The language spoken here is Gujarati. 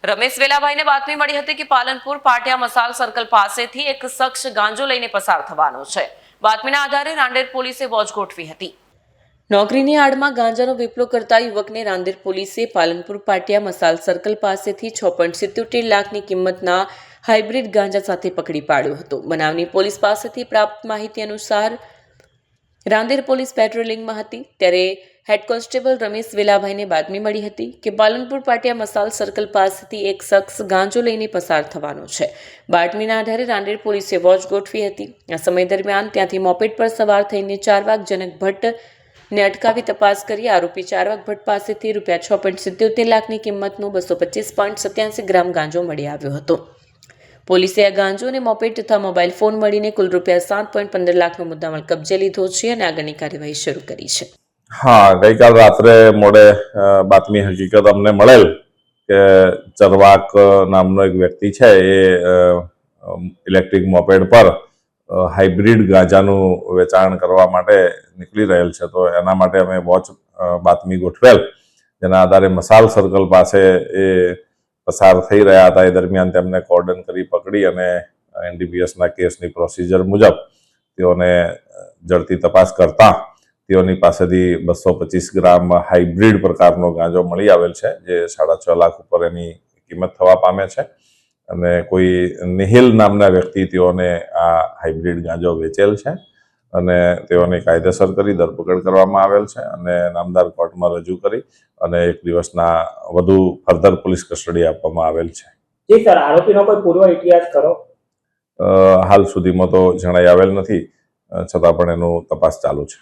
રમેશ વેલાભાઈને બાતમી મળી હતી કે પાલનપુર પાટિયા મસાલ સર્કલ પાસેથી એક શખ્સ ગાંજો લઈને પસાર થવાનો છે। બાતમીના આધારે રાંદેર પોલીસે વોચ ગોઠવી હતી। નોકરીની આડમાં ગાંજાનો વેપલો કરતા યુવકને રાંદેર પોલીસે પાલનપુર પાટિયા મસાલ સર્કલ પાસેથી 6.77 લાખની કિંમતના હાઇબ્રિડ ગાંજા સાથે પકડી પાડ્યો હતો। બનાવની પોલીસ પાસેથી પ્રાપ્ત માહિતી અનુસાર રાંદેર પોલીસ પેટ્રોલિંગમાં હતી ત્યારે હેડ કોન્સ્ટેબલ રમેશ વેલાભાઈને બાતમી મળી હતી કે પાલનપુર પાટિયા મસાલ સર્કલ પાસેથી એક શખ્સ ગાંજો લઈને પસાર થવાનો છે। બાતમીના આધારે રાંદેર પોલીસે વોચ ગોઠવી હતી। આ સમય દરમિયાન ત્યાંથી મોપેડ પર સવાર થઈને ચારવાક જનક ભટ્ટને અટકાવી તપાસ કરી આરોપી ચારવાક ભટ્ટ પાસેથી રૂપિયા 6.77 લાખની કિંમતનો 225.87 ગ્રામ ગાંજો મળી આવ્યો હતો। પોલીસે આ ગાંજો અને મોપેડ તથા મોબાઈલ ફોન મળીને કુલ રૂપિયા 7.15 લાખનો મુદ્દામાલ કબજે લીધો છે અને આગળની કાર્યવાહી શરૂ કરી છે। हाँ, गई काल रात्रे मोड़े बातमी हकीकत अमने मळेल के चरवाक नामनो एक व्यक्ति है ये इलेक्ट्रिक मोपेड पर हाइब्रिड गांजाનું વેચાણ કરવા માટે નીકળી રહેલ છે। તો એના માટે અમે વોચ બાતમી ગોઠવેલ, જેના આધારે મસાલ સર્કલ પાસે એ પસાર થઈ રહ્યા હતા। એ દરમિયાન તેમને કોર્ડન કરી પકડી અને એનડીપીએસના કેસની પ્રોસિજર મુજબ તેઓને ઝડપી તપાસ કરતા તેઓની પાસેથી 225 ગ્રામ હાઇબ્રિડ પ્રકારનો ગાંજો મળી આવેલ છે, જે 6.5 લાખ ઉપર એની કિંમત થવા પામે છે। અને કોઈ નિહિલ નામના વ્યક્તિ તેઓને આ હાઇબ્રિડ ગાંજો વેચેલ છે અને તેઓની કાયદેસર કરી ધરપકડ કરવામાં આવેલ છે અને નામદાર કોર્ટમાં રજૂ કરી અને 1 દિવસના વધુ ફર્ધર પોલીસ કસ્ટડી આપવામાં આવેલ છે। જી સર, આરોપીનો કોઈ પૂર્વ ઇતિહાસ ખરો? હાલ સુધીમાં તો જણાઈ આવેલ નથી, છતાં પણ એનું તપાસ ચાલુ છે।